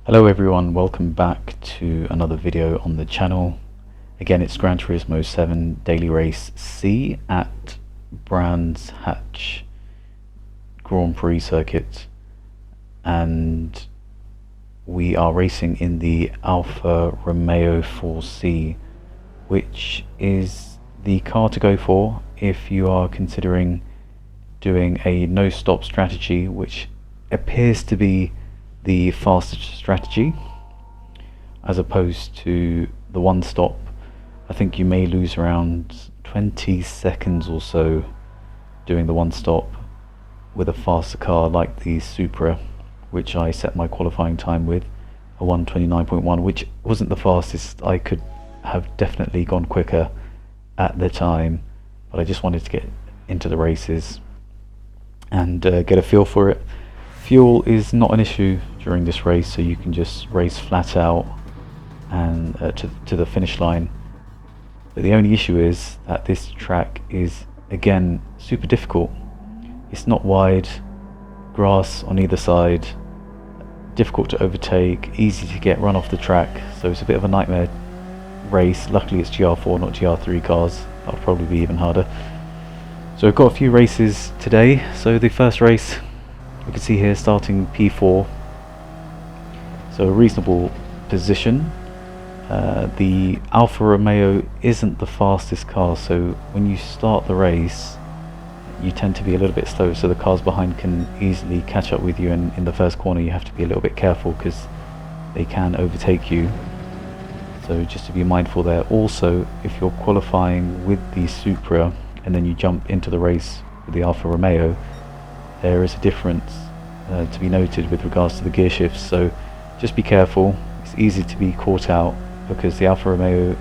Hello everyone, welcome back to another video on the channel. Again, it's Gran Turismo 7 Daily Race C at Brands Hatch Grand Prix circuit, and we are racing in the Alfa Romeo 4C, which is the car to go for if you are considering doing a no-stop strategy, which appears to be the fastest strategy as opposed to the one stop. I think you may lose around 20 seconds or so doing the one stop with a faster car like the Supra, which I set my qualifying time with, a 1:29.1, which wasn't the fastest. I could have definitely gone quicker at the time, but I just wanted to get into the races and get a feel for it. Fuel is not an issue during this race, so you can just race flat out and to the finish line. But the only issue is that this track is again super difficult. It's not wide, grass on either side, difficult to overtake, easy to get run off the track, so it's a bit of a nightmare race. Luckily it's GR4 not GR3 cars, that'll probably be even harder. So we've got a few races today. So the first race you can see here, starting P4, so a reasonable position. The Alfa Romeo isn't the fastest car, so when you start the race you tend to be a little bit slow, so the cars behind can easily catch up with you, and in the first corner you have to be a little bit careful because they can overtake you, so just to be mindful there. Also, if you're qualifying with the Supra and then you jump into the race with the Alfa Romeo, there is a difference to be noted with regards to the gear shifts, so just be careful. It's easy to be caught out because the Alfa Romeo,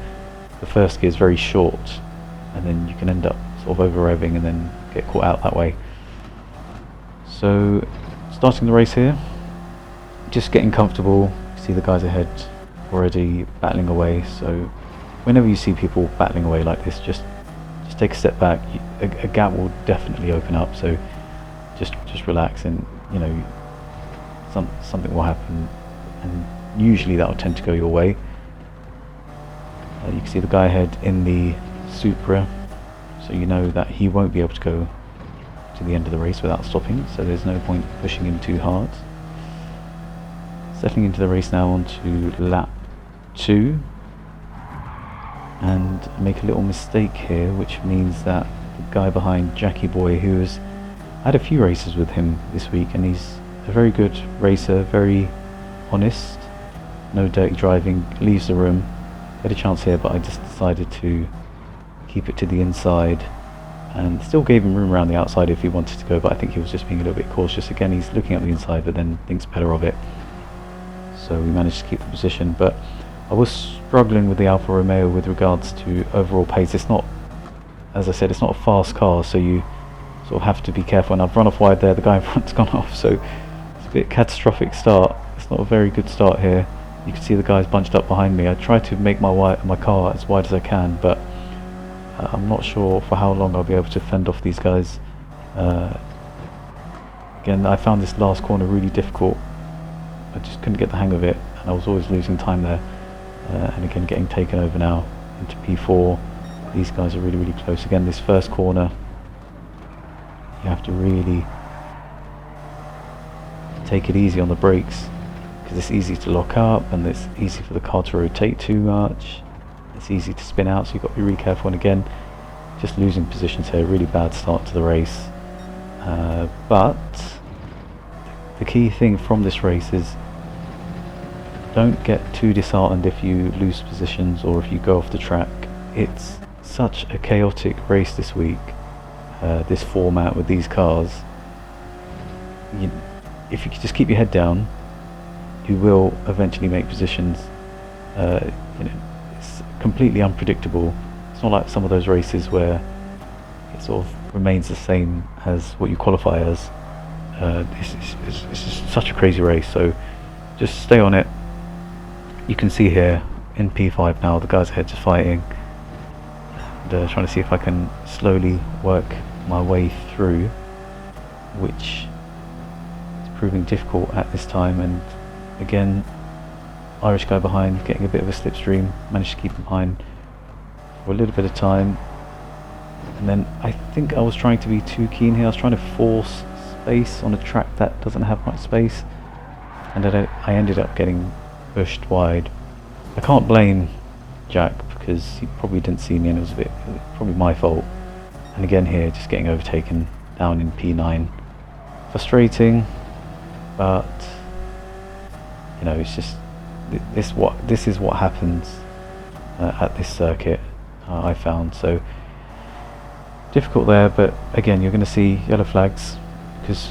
the first gear is very short, and then you can end up sort of over revving and then get caught out that way. So starting the race here, just getting comfortable. See the guys ahead already battling away, so whenever you see people battling away like this, just take a step back. A gap will definitely open up, so just relax, and you know something will happen, and usually that will tend to go your way. You can see the guy ahead in the Supra, so you know that he won't be able to go to the end of the race without stopping, so there's no point pushing him too hard. Settling into the race now onto lap 2, and make a little mistake here, which means that the guy behind, Jackie Boy, who has had a few races with him this week, and he's a very good racer, very honest, no dirty driving, leaves the room. Had a chance here, but I just decided to keep it to the inside and still gave him room around the outside if he wanted to go, but I think he was just being a little bit cautious. Again, he's looking at the inside but then thinks better of it, so we managed to keep the position. But I was struggling with the Alfa Romeo with regards to overall pace. It's not, as I said, it's not a fast car, so you sort of have to be careful, and I've run off wide there. The guy in front's gone off, so it's a bit catastrophic start. It's not a very good start here. You can see the guys bunched up behind me. I try to make my car as wide as I can, but I'm not sure for how long I'll be able to fend off these guys. Again, I found this last corner really difficult. I just couldn't get the hang of it, and I was always losing time there. And again, getting taken over now into P4. These guys are really close. Again, this first corner, you have to really take it easy on the brakes, because it's easy to lock up and it's easy for the car to rotate too much. It's easy to spin out, so you've got to be really careful. And again, just losing positions here. Really bad start to the race. But the key thing from this race is don't get too disheartened if you lose positions or if you go off the track. It's such a chaotic race this week, this format with these cars. If you just keep your head down, you will eventually make positions. It's completely unpredictable. It's not like some of those races where it sort of remains the same as what you qualify as. It's just such a crazy race, so just stay on it. You can see here in P5 now, the guys ahead just fighting, and trying to see if I can slowly work my way through, which is proving difficult at this time. And again, Irish guy behind, getting a bit of a slipstream, managed to keep him behind for a little bit of time. And then I think I was trying to be too keen here. I was trying to force space on a track that doesn't have much space, and then I ended up getting pushed wide. I can't blame Jack because he probably didn't see me, and it was probably my fault. And again here, just getting overtaken down in P9. Frustrating, but you know, it's just this is what happens at this circuit. I found so difficult there, but again, you're going to see yellow flags because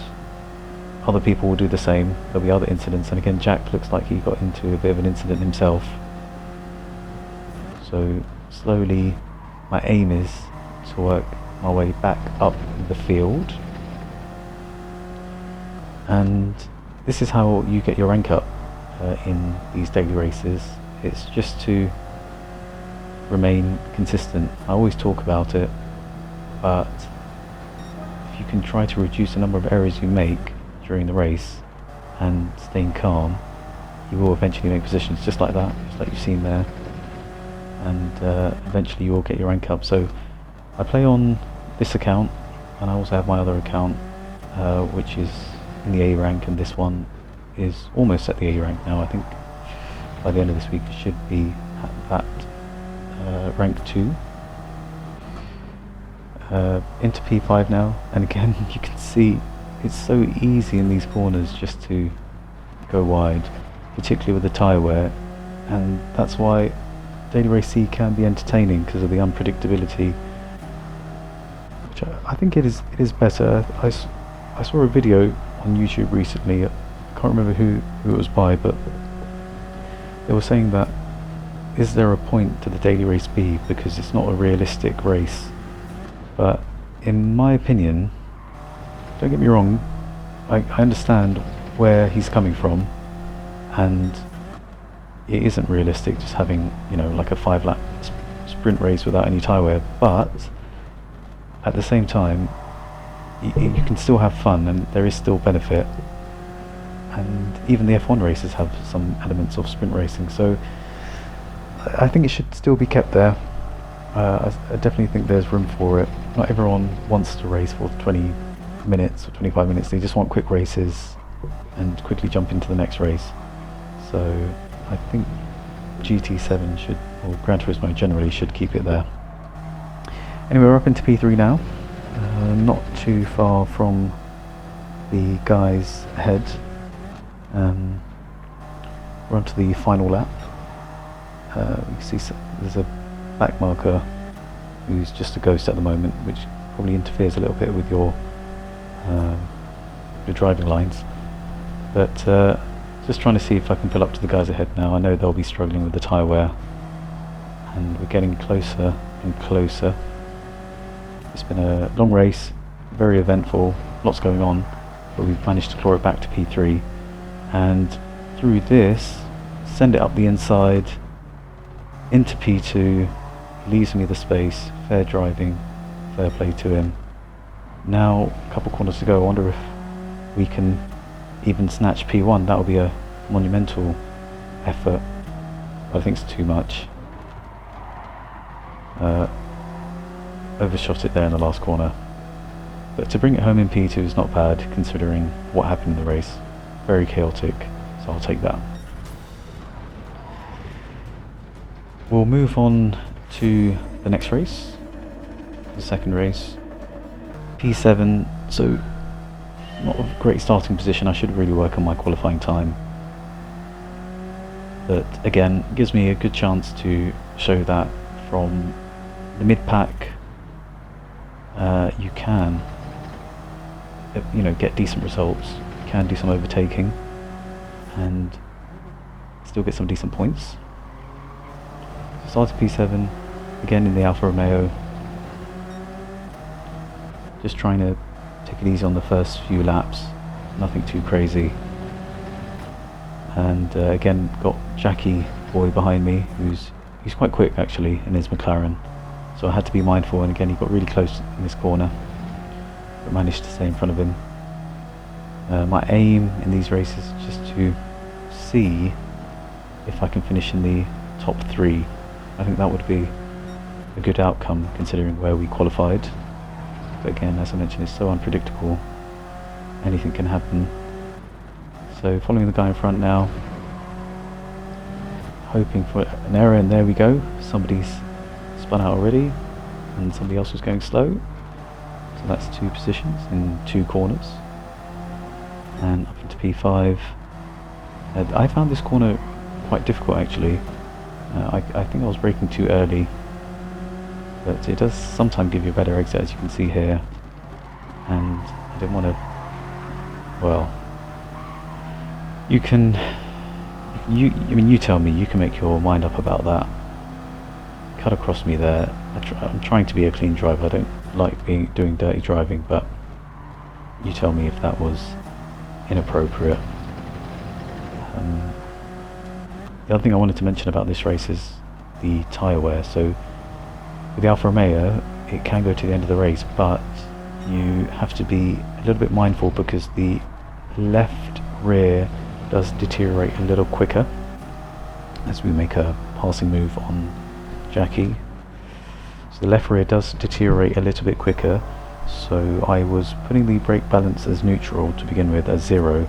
other people will do the same. There'll be other incidents, and again, Jack looks like he got into a bit of an incident himself. So slowly, my aim is to work my way back up the field, and this is how you get your rank up in these daily races. It's just to remain consistent. I always talk about it, but if you can try to reduce the number of errors you make during the race and staying calm, you will eventually make positions just like that, just like you've seen there, and eventually you will get your rank up. So I play on this account, and I also have my other account which is in the A rank, and this one is almost at the A rank now. I think by the end of this week it should be at that rank 2. Into P5 now, and again you can see it's so easy in these corners just to go wide, particularly with the tyre wear, and that's why Daily Race C can be entertaining, because of the unpredictability, which I think it is better. I saw a video on YouTube recently, I can't remember who it was by, but they were saying that is there a point to the Daily Race B because it's not a realistic race. But in my opinion, don't get me wrong, I understand where he's coming from, and it isn't realistic just having, you know, like a 5-lap sprint race without any tyre wear, but at the same time you can still have fun and there is still benefit, and even the F1 races have some elements of sprint racing, so I think it should still be kept there. I definitely think there's room for it. Not everyone wants to race for 20 minutes or 25 minutes, they just want quick races and quickly jump into the next race. So I think GT7 should, or Gran Turismo generally, should keep it there. Anyway, we're up into P3 now, not too far from the guys ahead. We're on to the final lap. You can see there's a back marker who's just a ghost at the moment, which probably interferes a little bit with your driving lines, but just trying to see if I can pull up to the guys ahead now. I know they'll be struggling with the tyre wear, and we're getting closer and closer. It's been a long race, very eventful, lots going on, but we've managed to claw it back to P3, and through this send it up the inside into P2, leaves me the space. Fair driving, fair play to him. Now a couple corners to go. I wonder if we can even snatch P1. That would be a monumental effort, but I think it's too much. Overshot it there in the last corner, but to bring it home in P2 is not bad considering what happened in the race. Very chaotic, so I'll take that. We'll move on to the next race, the second race, P7. So not a great starting position. I should really work on my qualifying time, but again, gives me a good chance to show that from the mid-pack you can, you know, get decent results. You can do some overtaking and still get some decent points. Started P7 again in the Alfa Romeo, just trying to take it easy on the first few laps, nothing too crazy, and again got Jackie boy behind me, he's quite quick actually in his McLaren, so I had to be mindful, and again he got really close in this corner but managed to stay in front of him. My aim in these races is just to see if I can finish in the top 3. I think that would be a good outcome considering where we qualified. But again, as I mentioned, it's so unpredictable. Anything can happen. So following the guy in front now, hoping for an error, and there we go. Somebody's spun out already, and somebody else was going slow. So that's 2 positions in 2 corners. And up into P5. I found this corner quite difficult actually. I think I was braking too early, but it does sometimes give you a better exit, as you can see here. And I didn't want to, well, you tell me, you can make your mind up about that. Cut across me there. I'm trying to be a clean driver. I don't like doing dirty driving, but you tell me if that was inappropriate. The other thing I wanted to mention about this race is the tyre wear. So with the Alfa Romeo, it can go to the end of the race, but you have to be a little bit mindful because the left rear does deteriorate a little quicker as we make a passing move on Jackie. So the left rear does deteriorate a little bit quicker, so I was putting the brake balance as neutral to begin with, as 0.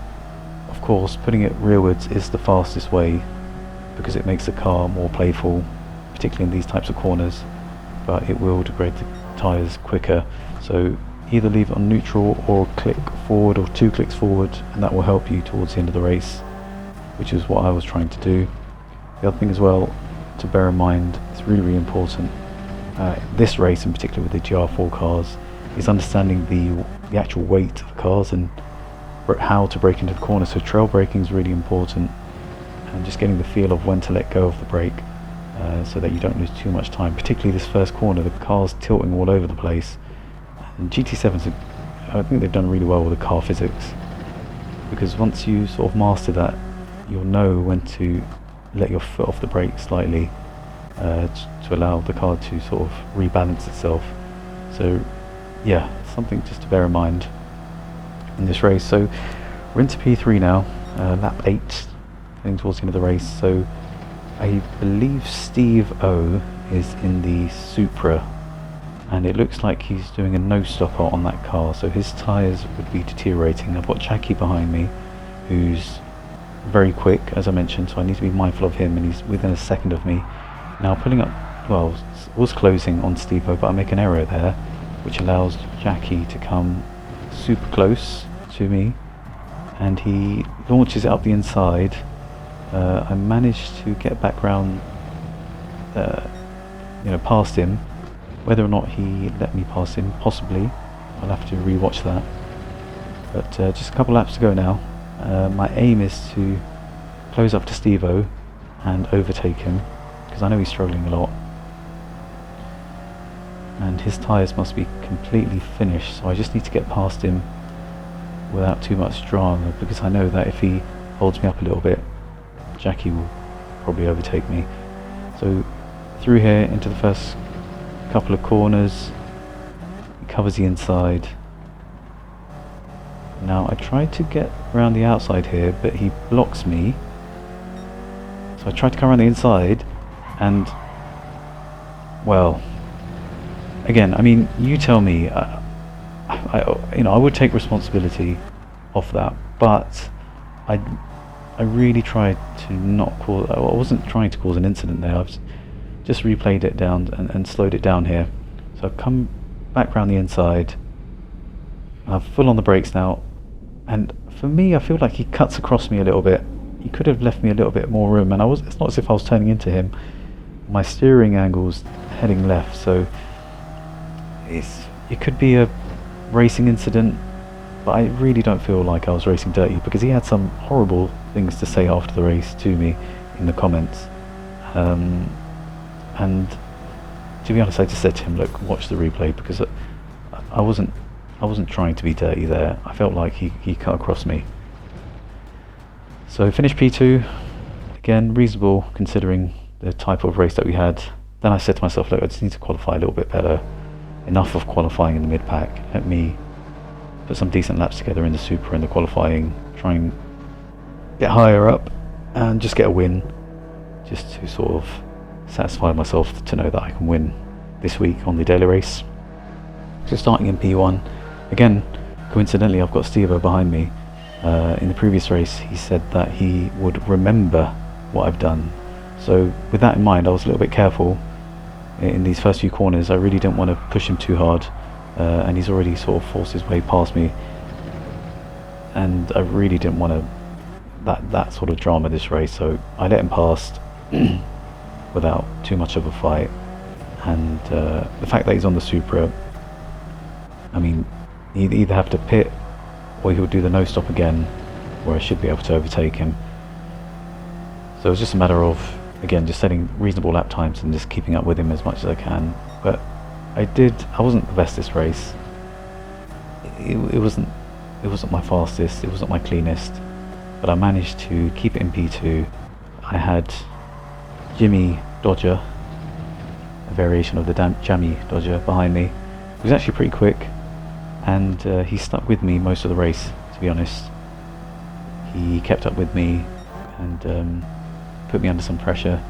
Of course, putting it rearwards is the fastest way because it makes the car more playful, particularly in these types of corners, but it will degrade the tyres quicker. So either leave it on neutral or click forward or 2 clicks forward, and that will help you towards the end of the race, which is what I was trying to do. The other thing as well to bear in mind, it's really, really important, this race in particular with the GR4 cars, is understanding the actual weight of the cars and how to brake into the corner. So trail braking is really important, and just getting the feel of when to let go of the brake so that you don't lose too much time. Particularly this first corner, the car's tilting all over the place. And GT7s, I think they've done really well with the car physics, because once you sort of master that, you'll know when to let your foot off the brake slightly to allow the car to sort of rebalance itself. So yeah, something just to bear in mind in this race. So we're into P3 now, lap 8, heading towards the end of the race. So I believe Steve O is in the Supra, and it looks like he's doing a no-stopper on that car, so his tyres would be deteriorating. I've got Jackie behind me, who's very quick, as I mentioned, so I need to be mindful of him, and he's within a second of me. Now pulling up, well, was closing on Steve O, but I make an error there, which allows Jackie to come super close to me, and he launches it up the inside. I managed to get back round, past him. Whether or not he let me pass him, possibly, I'll have to rewatch that. But just a couple laps to go now. My aim is to close up to Steve-O and overtake him, because I know he's struggling a lot. And his tyres must be completely finished, so I just need to get past him without too much drama, because I know that if he holds me up a little bit, Jackie will probably overtake me. So through here into the first couple of corners, he covers the inside. Now I tried to get around the outside here, but he blocks me, so I tried to come around the inside, and well, again, I mean, you tell me. I would take responsibility of that, but I really tried to not cause. I wasn't trying to cause an incident there. I've just replayed it down and slowed it down here. So I've come back around the inside. I've full on the brakes now, and for me, I feel like he cuts across me a little bit. He could have left me a little bit more room, and it's not as if I was turning into him. My steering angle's heading left, so it could be a racing incident, but I really don't feel like I was racing dirty, because he had some horrible things to say after the race to me in the comments. And to be honest, I just said to him, look, watch the replay, because I wasn't trying to be dirty there. I felt like he cut across me. So finished P2, again reasonable considering the type of race that we had. Then I said to myself, look, I just need to qualify a little bit better. Enough of qualifying in the mid-pack. Let me put some decent laps together in the Supra in the qualifying, try and get higher up and just get a win. just to sort of satisfy myself to know that I can win this week on the daily race. So starting in P1, again, coincidentally I've got Stevo behind me. In the previous race he said that he would remember what I've done. So with that in mind, I was a little bit careful in these first few corners. I really didn't want to push him too hard, and he's already sort of forced his way past me, and I really didn't want that sort of drama this race, so I let him past without too much of a fight. And the fact that he's on the Supra, I mean, he'd either have to pit or he'll do the no stop again, where I should be able to overtake him. So it was just a matter of, again, just setting reasonable lap times and just keeping up with him as much as I can. But I wasn't the best this race. It wasn't my fastest, it wasn't my cleanest, but I managed to keep it in P2. I had Jimmy Dodger, a variation of the Jammy Dodger, behind me. He was actually pretty quick, and he stuck with me most of the race, to be honest. He kept up with me and put me under some pressure.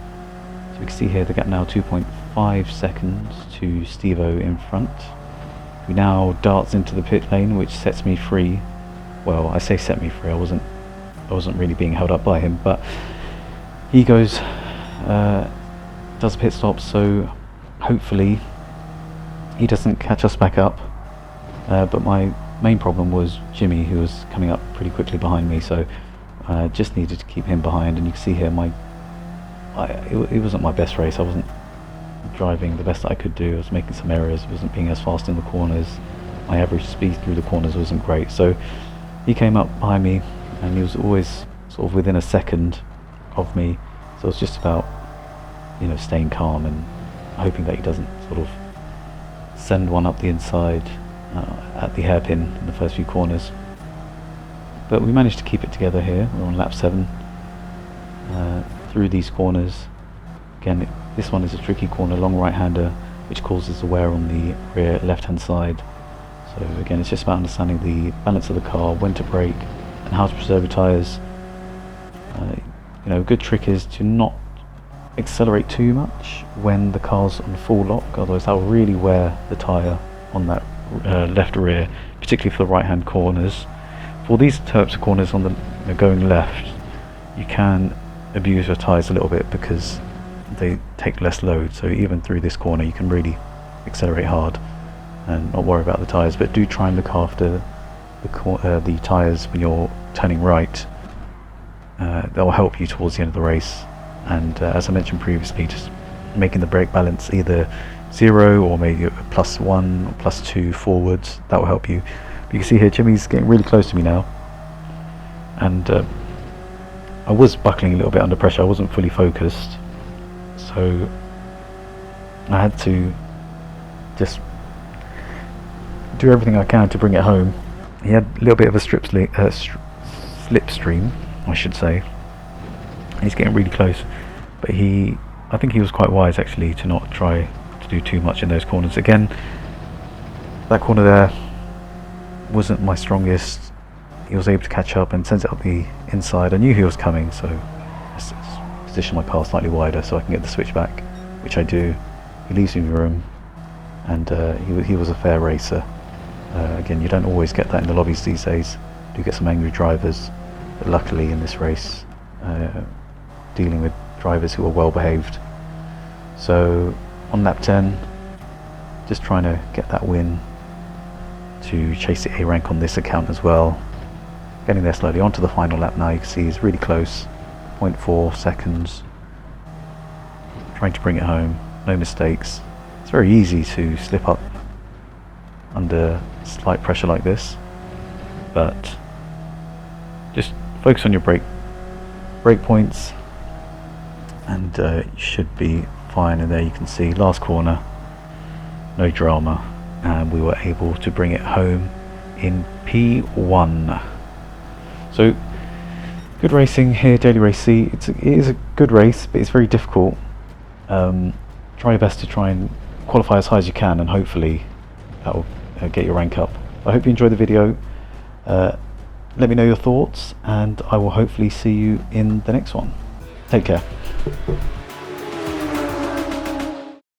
So we can see here the gap now 2.5 seconds to Stevo in front, who now darts into the pit lane, which sets me free. Well, I say set me free, I wasn't really being held up by him, but he goes, does a pit stop, so hopefully he doesn't catch us back up. But my main problem was Jimmy, who was coming up pretty quickly behind me, so I just needed to keep him behind. And you can see here it wasn't my best race. I wasn't driving the best that I could do. I was making some errors, wasn't being as fast in the corners. My average speed through the corners wasn't great, so he came up behind me and he was always sort of within a second of me, so it's just about, you know, staying calm and hoping that he doesn't sort of send one up the inside at the hairpin in the first few corners. But we managed to keep it together here. We're on lap 7 through these corners. Again, this one is a tricky corner, long right-hander, which causes the wear on the rear left-hand side. So again, it's just about understanding the balance of the car, when to brake, and how to preserve your tyres. You know, a good trick is to not accelerate too much when the car's on full lock, otherwise that will really wear the tyre on that left rear, particularly for the right-hand corners. For these types of corners on the going left, you can abuse your tyres a little bit because they take less load, so even through this corner you can really accelerate hard and not worry about the tyres, but do try and look after the tyres when you're turning right. That will help you towards the end of the race, and as I mentioned previously, just making the brake balance either 0 or maybe +1 or +2 forwards, that will help you. But you can see here Jimmy's getting really close to me now, and I was buckling a little bit under pressure. I wasn't fully focused, so I had to just do everything I can to bring it home. He had a little bit of a slipstream, I should say. He's getting really close, but I think he was quite wise actually to not try to do too much in those corners. Again, that corner there wasn't my strongest. He was able to catch up and sends it up the inside. I knew he was coming, so I positioned my car slightly wider so I can get the switch back, which I do. He leaves me room, and he was a fair racer. Again, you don't always get that in the lobbies these days. You do get some angry drivers, but luckily in this race, dealing with drivers who are well behaved. So on lap 10, just trying to get that win to chase the A rank on this account as well. Getting there slowly. Onto the final lap now. You can see he's really close, 0.4 seconds. Trying to bring it home, no mistakes. It's very easy to slip up under slight pressure like this, but just focus on your brake points and you should be fine. And there you can see last corner, no drama, and we were able to bring it home in P1. So good racing here, Daily Race C. It is a good race, but it's very difficult. Try your best to try and qualify as high as you can, and hopefully that will get your rank up. I hope you enjoyed the video. Let me know your thoughts, and I will hopefully see you in the next one. Take care.